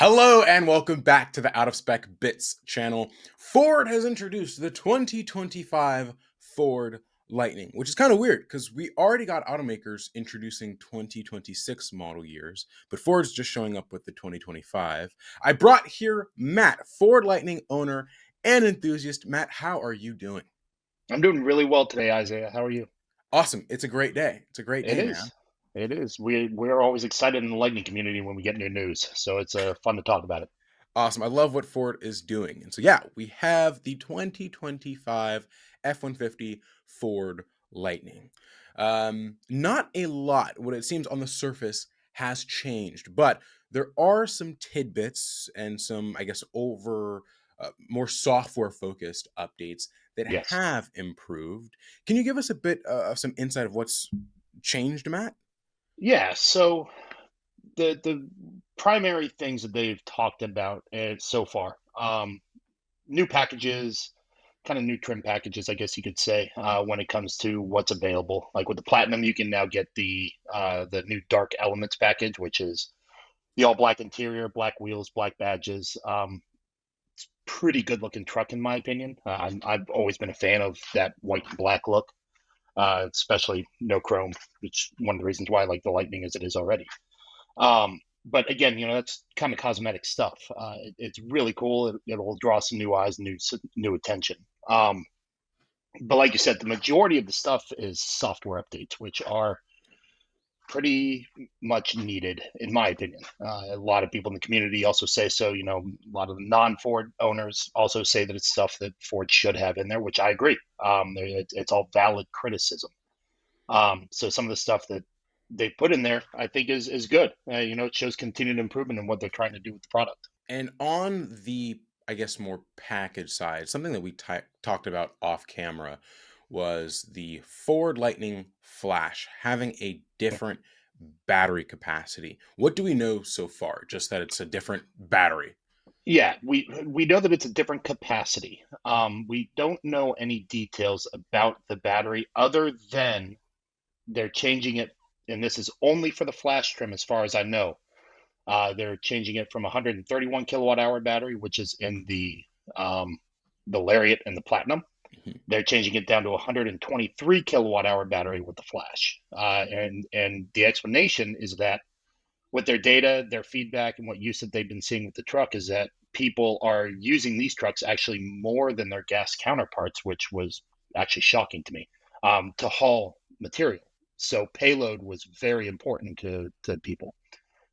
Hello and welcome back to the Out of Spec Bits channel. Ford has introduced the 2025 Ford Lightning, which is kind of weird because we already got automakers introducing 2026 model years, but Ford's just showing up with the 2025. I brought here Matt, Ford Lightning owner and enthusiast. Matt, how are you doing? I'm doing really well today, Isaiah. How are you? Awesome. It's a great day. It's a great It day, man. is. It is. We're always excited in the Lightning community when we get new news, so it's fun to talk about it. Awesome. I love what Ford is doing. And so, yeah, we have the 2025 F-150 Ford Lightning. Not a lot, what it seems on the surface, has changed, but there are some tidbits and some, I guess, more software focused updates that Yes. have improved. Can you give us a bit of some insight of what's changed, Matt? Yeah. So the primary things that they've talked about so far, new packages, kind of new trim packages, I guess you could say, when it comes to what's available. Like with the Platinum, you can now get the new Dark Elements package, which is the all black interior, black wheels, black badges. Pretty good looking truck in my opinion. I've always been a fan of that white and black look, especially no chrome, which is one of the reasons why I like the Lightning as it is already. But again, that's kind of cosmetic stuff. It's really cool. It'll draw some new eyes, new attention. But like you said, the majority of the stuff is software updates, which are pretty much needed, in my opinion. A lot of people in the community also say so. A lot of the non-Ford owners also say that it's stuff that Ford should have in there, which I agree. It's all valid criticism. So some of the stuff that they put in there, I think, is good. It shows continued improvement in what they're trying to do with the product. And on the, I guess, more package side, something that we talked about off camera was the Ford Lightning Flash having a different battery capacity. What do we know so far? Just that it's a different battery. Yeah, we know that it's a different capacity. We don't know any details about the battery other than they're changing it, and this is only for the flash trim, as far as I know. They're changing it from 131 kilowatt hour battery, which is in the Lariat and the Platinum. Mhm. They're changing it down to 123 kilowatt hour battery with the flash, and the explanation is that with their data, their feedback, and what use that they've been seeing with the truck is that people are using these trucks actually more than their gas counterparts, which was actually shocking to me, to haul material. So payload was very important to people.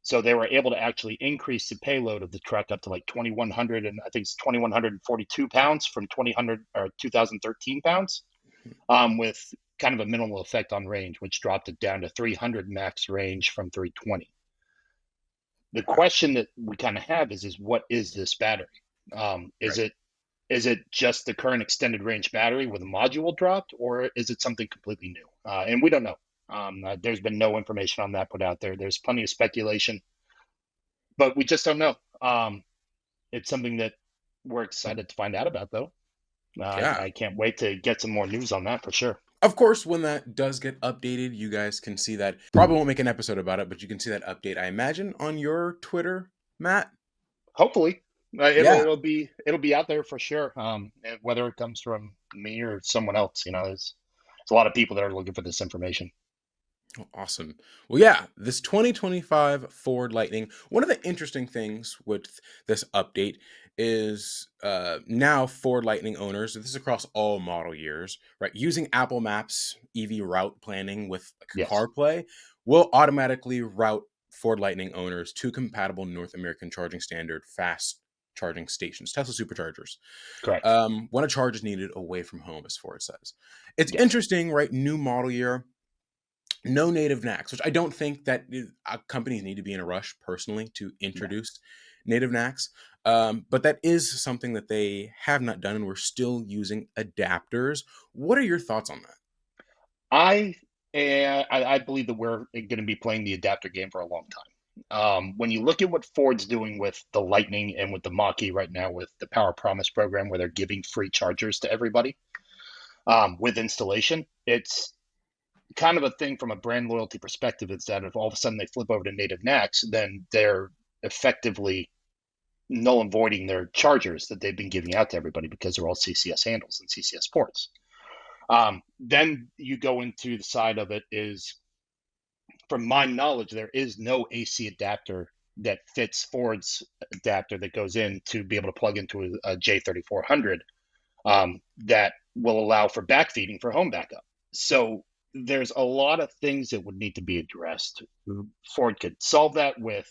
So they were able to actually increase the payload of the truck up to like 2,100, and I think it's 2,142 pounds from 2,000 or 2,013 pounds, with kind of a minimal effect on range, which dropped it down to 300 max range from 320. The Wow. question that we kind of have is what is this battery? Is Right. it just the current extended range battery with a module dropped, or is it something completely new? And we don't know. There's been no information on that put out there. There's plenty of speculation, but we just don't know. It's something that we're excited to find out about, though. Yeah. I can't wait to get some more news on that for sure. Of course, when that does get updated, you guys can see that. Probably won't make an episode about it, but you can see that update, I imagine, on your Twitter, Matt. Hopefully, Yeah. it'll be out there for sure. And whether it comes from me or someone else, there's a lot of people that are looking for this information. Oh, awesome. Well, yeah, this 2025 Ford Lightning, one of the interesting things with this update is now Ford Lightning owners, this is across all model years, right, using Apple Maps EV route planning with like Yes, CarPlay will automatically route Ford Lightning owners to compatible North American charging standard fast charging stations, Tesla superchargers, correct. when a charge is needed away from home, as Ford says. It's Yes, interesting, right? New model year, no native NACS, which I don't think that companies need to be in a rush personally to no. introduce native NACS. But that is something that they have not done, and we're still using adapters. What are your thoughts on that? I I believe that we're going to be playing the adapter game for a long time. When you look at what Ford's doing with the Lightning and with the Mach-E right now, with the Power Promise program, where they're giving free chargers to everybody with installation, it's kind of a thing from a brand loyalty perspective. Is that if all of a sudden they flip over to native NACS, then they're effectively null and voiding their chargers that they've been giving out to everybody because they're all CCS handles and CCS ports. Then you go into the side of it is, from my knowledge, there is no AC adapter that fits Ford's adapter that goes in to be able to plug into a J3400 that will allow for backfeeding for home backup. So there's a lot of things that would need to be addressed. Ford could solve that with,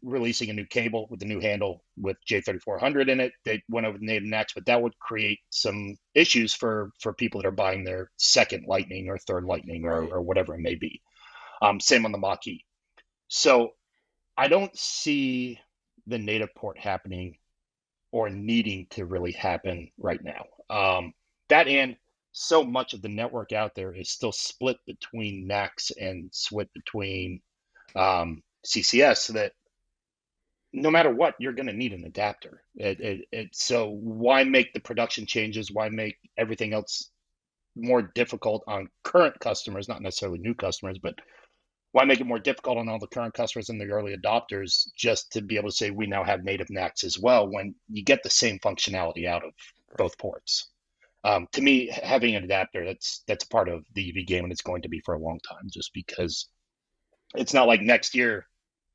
releasing a new cable with a new handle with J3400 in it. They went over the native NACS, but that would create some issues for people that are buying their second Lightning or third Lightning or whatever it may be. Same on the Mach-E. So I don't see the native port happening or needing to really happen right now. That, and so much of the network out there is still split between NACS and split between CCS, that no matter what, you're going to need an adapter. So why make the production changes? Why make everything else more difficult on current customers, not necessarily new customers, but why make it more difficult on all the current customers and the early adopters just to be able to say we now have native NACS as well, when you get the same functionality out of both ports? To me, having an adapter, that's a part of the EV game, and it's going to be for a long time, just because it's not like next year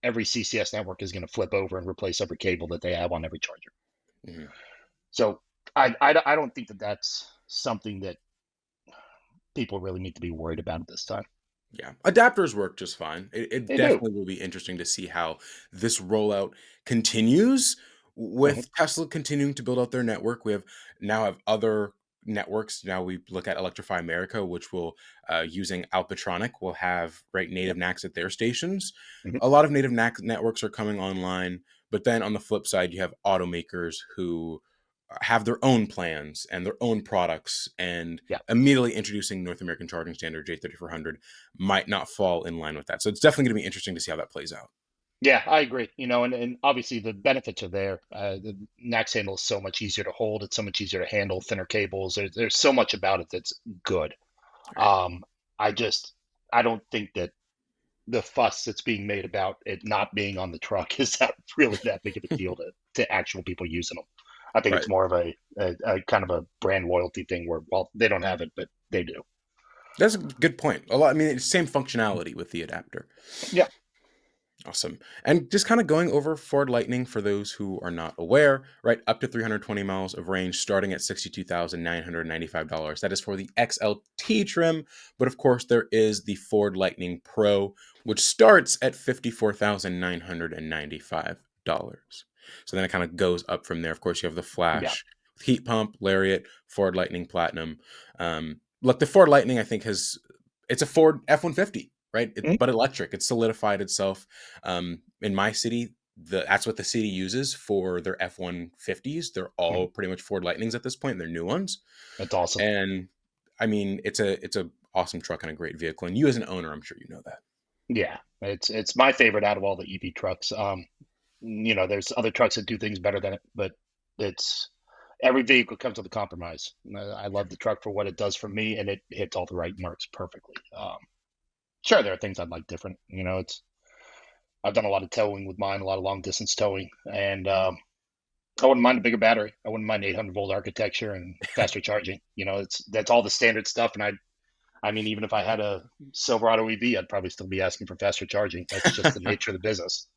every CCS network is going to flip over and replace every cable that they have on every charger. Mm-hmm. So I don't think that that's something that people really need to be worried about at this time. Yeah, adapters work just fine. It definitely will be interesting to see how this rollout continues with Tesla continuing to build out their network. We now have other networks. Now we look at Electrify America, which will, using Alpatronic, will have native NACS at their stations. A lot of native NACS networks are coming online, but then on the flip side, you have automakers who have their own plans and their own products, and immediately introducing North American Charging Standard J3400 might not fall in line with that. So it's definitely going to be interesting to see how that plays out. Yeah, I agree. And obviously the benefits are there. The NACS handle is so much easier to hold. It's so much easier to handle, thinner cables. There's so much about it that's good. Right. I don't think that the fuss that's being made about it not being on the truck is that really that big of a deal to actual people using them. I think it's more of a kind of a brand loyalty thing where, well, they don't have it, but they do. That's a good point. I mean, it's same functionality with the adapter. Yeah. Awesome. And just kind of going over Ford Lightning for those who are not aware, right? Up to 320 miles of range, starting at $62,995. That is for the XLT trim. But of course, there is the Ford Lightning Pro, which starts at $54,995. So then it kind of goes up from there. Of course, you have the Flash, heat pump, Lariat, Ford Lightning Platinum. Look, the Ford Lightning, I think, it's a Ford F-150, right? But electric. It's solidified itself. In my city, that's what the city uses for their F-150s. They're all pretty much Ford Lightnings at this point. They're new ones. That's awesome. And I mean, it's a awesome truck and a great vehicle. And you as an owner, I'm sure you know that. Yeah, it's my favorite out of all the EV trucks. There's other trucks that do things better than it, but it's every vehicle comes with a compromise. I love the truck for what it does for me, and it hits all the right marks perfectly. Sure, there are things I'd like different. I've done a lot of towing with mine, a lot of long distance towing, and I wouldn't mind a bigger battery. I wouldn't mind 800-volt architecture and faster charging. That's all the standard stuff. And I mean, even if I had a Silverado EV, I'd probably still be asking for faster charging. That's just the nature of the business.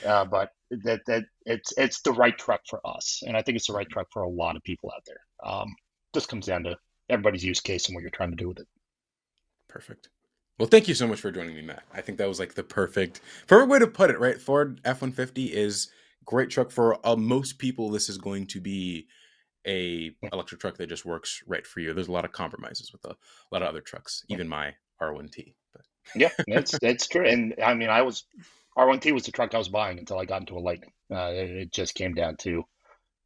But it's the right truck for us, and I think it's the right truck for a lot of people out there. Just comes down to everybody's use case and what you're trying to do with it. Perfect. Well, thank you so much for joining me, Matt. I think that was like the perfect way to put it, right? Ford F-150 is great truck for most people. This is going to be a electric truck that just works right for you. There's a lot of compromises with a lot of other trucks, even my R1T. But yeah, that's true. And I mean, R1T was the truck I was buying until I got into a Lightning. It just came down to,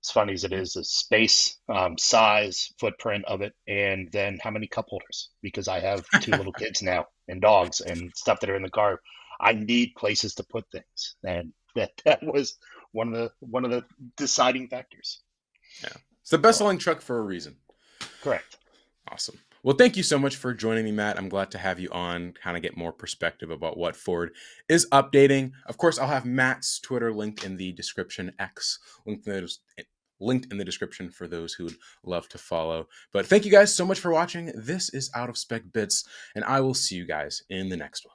as funny as it is, the space, size, footprint of it, and then how many cup holders. Because I have 2 little kids now and dogs and stuff that are in the car. I need places to put things, and that was one of the deciding factors. Yeah, it's the best-selling truck for a reason. Correct. Awesome. Well, thank you so much for joining me, Matt. I'm glad to have you on, kind of get more perspective about what Ford is updating. Of course, I'll have Matt's Twitter linked in the description, X linked in the description for those who'd love to follow. But thank you guys so much for watching. This is Out of Spec Bits, and I will see you guys in the next one.